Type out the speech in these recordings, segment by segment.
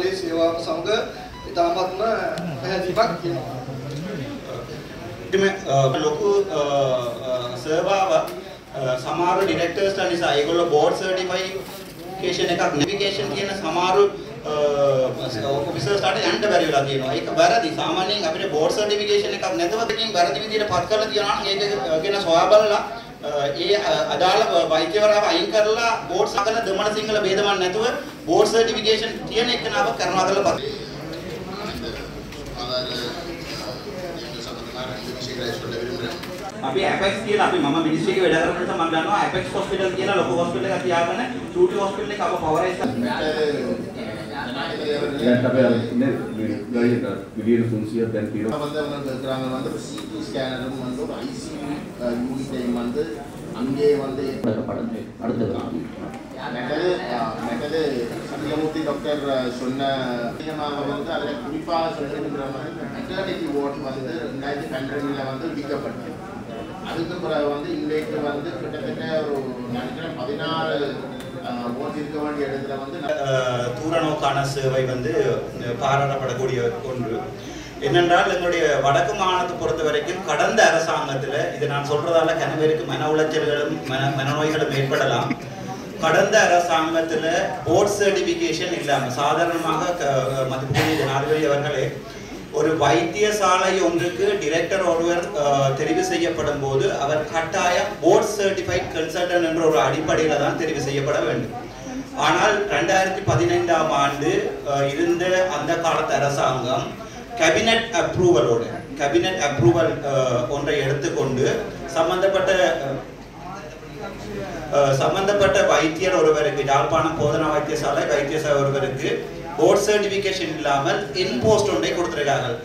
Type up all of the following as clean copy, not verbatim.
දේශපාලනයේ සේවාව සමග ඉතාමත්ම පැහැදිලිවක් කියනවා. ලොකු සර්වාවක් සමහර ඩිරෙක්ටර්ස්ලා නිසා ඒගොල්ලෝ බෝඩ් සර්ටිෆිකේෂන් එකක් නැවිගේෂන් කියන සමහර ඔෆිසර්ස්ලාට යන්න බැරි වෙලා තියෙනවා. ඒක වැරදි. සාමාන්‍යයෙන් අපිට බෝඩ් සර්ටිෆිකේෂන් එකක් නැතුව දෙකින් වැරදි විදිහට පත් කරලා තියනවා නම් ඒක ගැන සොයා බලලා ඒ අදාළ වෛද්‍යවරයාව අයින් කරලා බෝඩ් සකල දෙමළ සිංහල ભેදමන් නැතුව බෝඩ් සර්ටිෆිකේෂන් තියෙන එකනව කරනවා කරලා පත්. අපි Apex කියලා අපි මම මිනිස්ට්‍රි එකේ වැඩ කරන නිසා මම දන්නවා Apex hospital කියලා ලොකු hospital එකක් තියාගෙන චූටි hospital එක අප පවරයිස් දැන් අපි ඉන්නේ විදියට 300ක් දැන් තියෙනවා. கிராம வந்து CT ஸ்கேனரும் வந்து ICU யூனிட்டையும் வந்து அங்கே வந்து அடுத்தது சத்யமூர்த்தி டாக்டர் சொன்ன விஷயமாக வந்து அதில் குறிப்பாக சொல்லியிருக்கிற மாதிரி மெட்டர்னிட்டி வார்டு வந்து 2012 வந்து விற்கப்பட்டது. அதுக்கு பிறகு வந்து இன்றைக்கு வந்து கிட்டத்தட்ட ஒரு நினைக்கிறேன் 16 வார்டு இருக்க வேண்டிய இடத்துல வந்து தூரநோக்கான சேவை வந்து பாராட்டப்படக்கூடிய ஒன்று. என்னென்றால் எங்களுடைய வடக்கு மாகாணத்தை பொறுத்த வரைக்கும் கடந்த அரசாங்கத்தில் இது நான் சொல்றதால கனவேருக்கு மன உளைச்சல்களும் மனநோய்களும் ஏற்படலாம். கடந்த அரசாங்கத்தில் போர்ட் சர்டிஃபிகேஷன் இல்லாமல் சாதாரணமாக மதிப்புக்குரிய ஜனாதிபதி அவர்களே ஒரு வைத்தியசாலை ஒன்றுக்கு டிரெக்டர் ஒருவர் தெரிவு செய்யப்படும் போது அவர் கட்டாயம் போர்ட் சர்டிஃபைட் கன்சல்டன்ட் என்ற ஒரு அடிப்படையில் தான் தெரிவு செய்யப்பட வேண்டும். ஆனால் 2015ஆம் ஆண்டு இருந்த அந்த காலத்து அரசாங்கம் கேபினட் அப்ரூவல் ஒன்றை எடுத்துக்கொண்டு சம்பந்தப்பட்ட வைத்தியர் ஒருவருக்கு யாழ்ப்பாணம் போதனா வைத்தியசாலை ஒருவருக்கு போர்ட் சர்டிஃபிகேஷன் இல்லாமல் இன்போஸ்ட் ஒன்றை கொடுத்திருக்கார்கள்.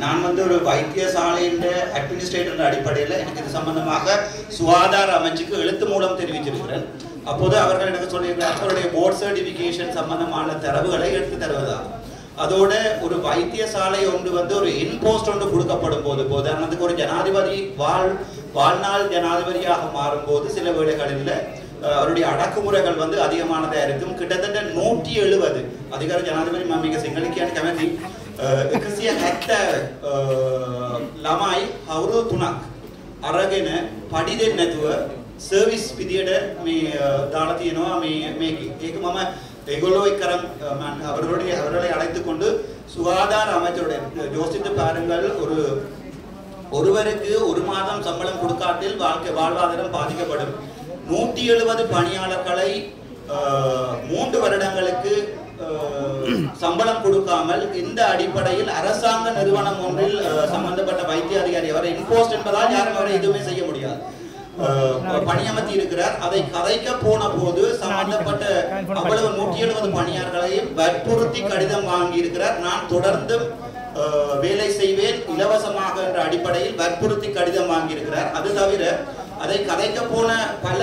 நான் வந்து ஒரு வைத்தியசாலையின் அட்மினிஸ்ட்ரேட்டர் அடிப்படையில் எனக்கு இது சம்பந்தமாக சுகாதார அமைச்சுக்கு எழுத்து மூலம் தெரிவித்திருக்கிறேன். அப்போது அவர்கள் எனக்கு சொல்லியிருக்கிறார்கள் அவருடைய போர்ட் சர்டிஃபிகேஷன் சம்பந்தமான தரவுகளை எடுத்து தருவதாக. அதோட ஒரு வைத்தியசாலை ஒன்று வந்து ஒரு இன்போஸ்ட் ஒன்று கொடுக்கப்படும் போது உதாரணத்துக்கு ஒரு ஜனாதிபதி வாழ்நாள் ஜனாதிபதியாக மாறும்போது சில வேளைகளில் அவருடைய அடக்குமுறைகள் வந்து அதிகமானதாக இருக்கும். கிட்டத்தட்ட 170 அதிகார ஜனாதிபதி මම සිංහලකියන්න කැමති 170 ළමයි අවුරුදු 3ක් අරගෙන පඩි දෙන්නේ නැතුව සර්විස් විදියට මේ දාලා තියෙනවා මේකේ. ඒක මම ඒගොල්ලෝ එක්කරම් அவர்களை அழைத்துக் கொண்டு சுகாதார அமைச்சருடைய யோசித்து பாருங்கள் ஒருவருக்கு ஒரு மாதம் சம்பளம் கொடுக்காட்டில் வாழ்வாதாரம் பாதிக்கப்படும். 170 பணியாளர்களை 3 வருடங்களுக்கு சம்பளம் கொடுக்காமல் இந்த அடிப்படையில் அரசாங்க நிறுவனம் ஒன்றில் சம்பந்தப்பட்ட வைத்திய அதிகாரி அவரை இன்போஸ்ட் என்பதால் யாரும் அவரை எதுவுமே செய்ய முடியாது பணியமர்த்தி இருக்கிறார். அதை கதைக்க போன போது சம்பந்தப்பட்ட அவ்வளவு 170 பணியாளர்களையும் வற்புறுத்தி கடிதம் வாங்கி இருக்கிறார். நான் தொடர்ந்து வேலை செய்வேன் இலவசமாக என்ற அடிப்படையில் வற்புறுத்தி கடிதம் வாங்கி இருக்கிறார். அது தவிர அதை கதைக்க போன பல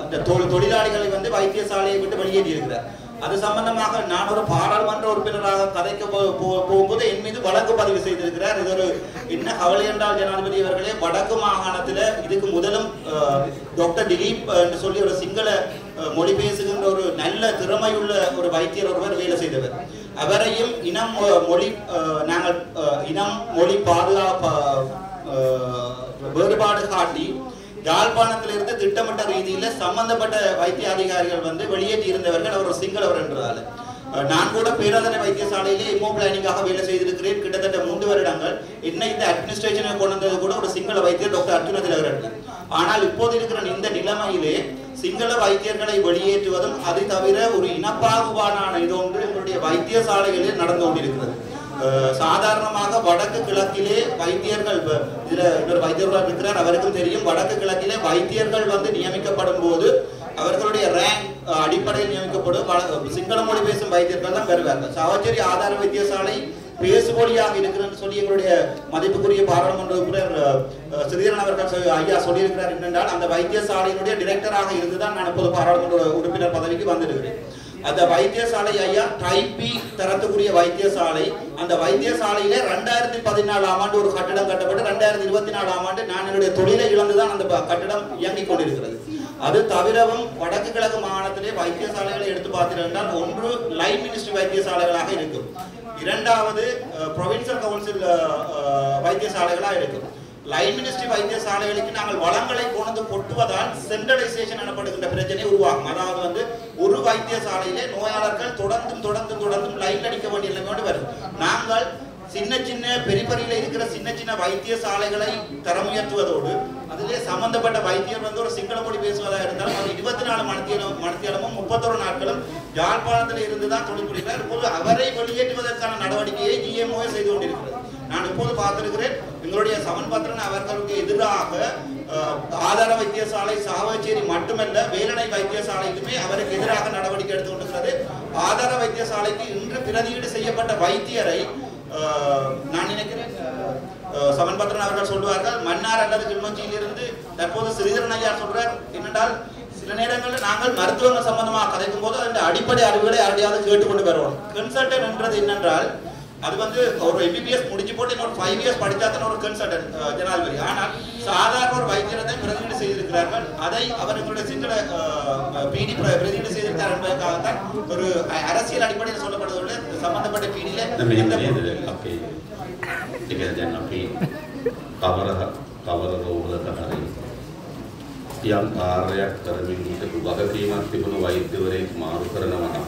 அந்த தொழிலாளிகளை வந்து வைத்தியசாலையை விட்டு வெளியேறி இருக்கிறார். அது சம்பந்தமாக நான் ஒரு பாராளுமன்ற உறுப்பினராக கதைக்க போகும்போது என் மீது வழக்கு பதிவு செய்திருக்கிறார். இது ஒரு என்ன கவலை என்றால் ஜனாதிபதி அவர்களே வடக்கு மாகாணத்தில் இதுக்கு முதலும் டாக்டர் திலீப் என்று சொல்லி ஒரு சிங்கள மொழி பேசுகின்ற ஒரு நல்ல திறமையுள்ள ஒரு வைத்தியர் ஒருவர் வேலை செய்தவர். அவரையும் இனம் மொழி பாதுகாப்பு வேறுபாடு காட்டி யாழ்ப்பாணத்திலிருந்து திட்டமிட்ட ரீதியில் சம்பந்தப்பட்ட வைத்திய அதிகாரிகள் வந்து வெளியேற்றி இருந்தவர்கள் அவர் சிங்களவர் என்றதால நான் கூட பேராதனை வைத்தியசாலையிலே எம்ஓ பிளானிங்காக வேலை செய்திருக்கிறேன். கிட்டத்தட்ட 3 வருடங்கள் என்ன இந்த அட்மினிஸ்ட்ரேஷனை கொண்டு வந்தது கூட ஒரு சிங்கள வைத்தியர் டாக்டர் அர்ஜுன திலகரட்ன. ஆனால் இப்போது இருக்கிற இந்த நிலைமையிலே சிங்கள வைத்தியர்களை வெளியேற்றுவதும் அது தவிர ஒரு இனப்பாகுபாடான இது ஒன்று எங்களுடைய வைத்தியசாலைகளில் நடந்து கொண்டிருக்கிறது. சாதாரணமாக வடக்கு கிழக்கிலே வைத்தியர்கள் இதுல இன்னொரு வைத்தியர்கள் இருக்கிறார் அவருக்கும் தெரியும். வடக்கு கிழக்கிலே வைத்தியர்கள் வந்து நியமிக்கப்படும் போது அவர்களுடைய ரேங்க் அடிப்படையில் நியமிக்கப்படும் சிங்கள மொழி பேசும் வைத்தியர்கள் தான் பெறுவார்கள். சாவச்சேரி ஆதார வைத்தியசாலை பேசுமொழியாக இருக்கிறன்னு சொல்லி எங்களுடைய மதிப்புக்குரிய பாராளுமன்ற உறுப்பினர் ஸ்ரீதரன் அவர்கள் ஐயா சொல்லியிருக்கிறார். என்னென்றால் அந்த வைத்தியசாலையினுடைய டிரெக்டராக இருந்துதான் நான் இப்போது பாராளுமன்ற உறுப்பினர் பதவிக்கு வந்திருக்கிறேன். அந்த வைத்தியசாலை ஐயா டைப் பி தரத்துக்குரிய வைத்தியசாலை. அந்த வைத்தியசாலையிலே 2014ஆம் ஆண்டு ஒரு கட்டிடம் கட்டப்பட்டு 2024ஆம் ஆண்டு நான் என்னுடைய தொழிலை இழந்துதான் அந்த கட்டிடம் இயங்கிக் கொண்டிருக்கிறது. அது தவிரவும் வடக்கு கிழக்கு மாகாணத்திலே வைத்தியசாலைகளை எடுத்து பார்த்தீர்கள் ஒன்று லைன் மினிஸ்ட்ரி வைத்தியசாலைகளாக இருக்கும், இரண்டாவது ப்ரொவின்சியல் கவுன்சில் வைத்தியசாலைகளாக இருக்கும். லைன் மினிஸ்ட்ரி வைத்தியசாலைகளுக்கு நாங்கள் வளங்களை கொண்டு கொட்டுவதால் சென்ட்ரலைசேஷன் எனப்படுகின்ற பிரச்சனை உருவாகும். அதாவது ஒரு வைத்தியசாலையிலே நோயாளர்கள் தொடர்ந்தும் லைன் அடிக்க வேண்டிய நிலைமையோடு வரும். நாங்கள் சின்ன சின்ன பெரிபரியில் இருக்கிற சின்ன சின்ன வைத்தியசாலைகளை தரம் உயர்த்துவதோடு அதிலே சம்பந்தப்பட்ட வைத்தியர் ஒரு சிங்கள மொழி பேசுவதாக இருந்தாலும் அது 24 மணித்தியாலமும் 31 நாட்களும் யாழ்ப்பாணத்தில் இருந்துதான் தொழில் புரிகிறார். இப்போது அவரை வெளியேற்றுவதற்கான நடவடிக்கையை GMO செய்து கொண்டிருக்கிறது. நான் இப்போது பார்த்திருக்கிறேன், எங்களுடைய சமன்பத்திரன் அவர்களுக்கு எதிராக ஆதார வைத்தியசாலை சாவச்சேரி மட்டுமல்ல வேலணை வைத்தியசாலைக்குமே அவருக்கு எதிராக நடவடிக்கை எடுத்துக் கொண்டிருக்கிறது. ஆதார வைத்தியசாலைக்கு இன்று பிரதியீடு செய்யப்பட்ட வைத்தியரை நான் நினைக்கிறேன் சமன்பத்திரன் அவர்கள் சொல்வார்கள், மன்னார் அல்லது கிளிநொச்சியிலிருந்து தற்போது ஸ்ரீதரன் ஐயா சொல்றார் என்னென்றால் சில நேரங்களில் நாங்கள் மருத்துவங்கள் சம்பந்தமாக கதைக்கும் போது அதன் அடிப்படை அறிவுகளை யாரையாவது கேட்டுக்கொண்டு வருவோம். கன்சல்டன் என்றது என்னென்றால் அது ஒரு MBBS முடிச்சு போட்டு இன்னொரு 5 years படித்தா தான் ஒரு கன்சல்டன் ஜனாதிபதி. ஆனால் சாதாரண ஒரு வைத்தியரை பிரதிநிதி செய்திருக்கிறார்கள். அதை அவர்களுடைய சிங்கள PD பிரதிநிதி செய்திருக்கிறார் என்பதற்காகத்தான் ஒரு அரசியல் அடிப்படையில் சொல்லப்படுவதோடு சம்பந்தப்பட்ட PDயில කවර රෝගවලට හරි යම් කාර්යයක් කරමින් හිටපු වගකීමක් තිබුණු වෛද්‍යවරයෙක් මාරු කරනවා නම්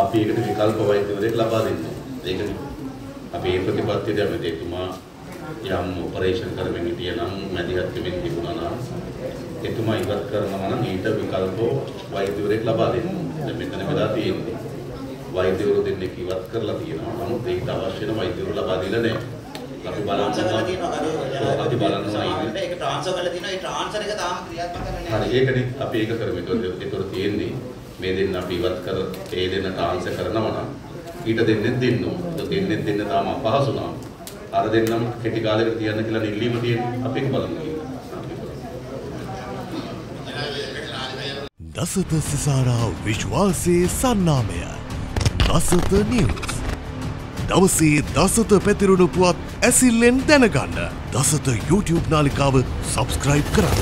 අපි ඒකට විකල්ප වෛද්‍යවරයෙක් ලබා දෙන්න ඕනේ. ඒකනේ අපි මේ ප්‍රතිපත්තිය දැම්මේ එතුමා යම් ඔපරේෂන් කරමින් හිටියා නම් මැදිහත් වෙමින් තිබුණා නම් එතුමා ඉවත් කරනවා නම් ඊට විකල්ප වෛද්‍යවරයෙක් ලබා දෙන්න ඕනේ. දැන් මෙතන වෙලා තියෙන්නේ වෛද්‍යවරු දෙන්නෙක් ඉවත් කරලා තියෙනවා. නමුත් ඒකට අවශ්‍ය වෙන වෛද්‍යවරු ලබා දීලා නැහැ. අපි බලන්න ඒක ට්‍රාන්ස්ෆර් කරලා තියෙනවා. ඒ ට්‍රාන්ස්ෆර් එක තාම ක්‍රියාත්මක කරන්නේ නැහැ. හරි ඒකනේ අපි ඒක කරමු. ඒතකොට තියෙන්නේ මේ දෙන්න අපි ඉවත් කර ඒ දෙන්න ට්‍රාන්ස්ෆර් කරනවා නම් ඊට දෙන්න ඕනේ. දෙන්න තාම අපහසු නම් අර දෙන්නම කෙටි කාලයකට තියන්න කියලා නිල්ලීම තියෙන්නේ. අපි ඒක බලමු. දසත සිසාරා විශ්වාසයේ සන්නාමය දසත නිවුස්. දවසේ දසත පැතිරුණු පුවත් ඇසිල්ලෙන් දැනගන්න දසත YouTube නාලිකාව සබස්ක්‍රයිබ් කරන්න.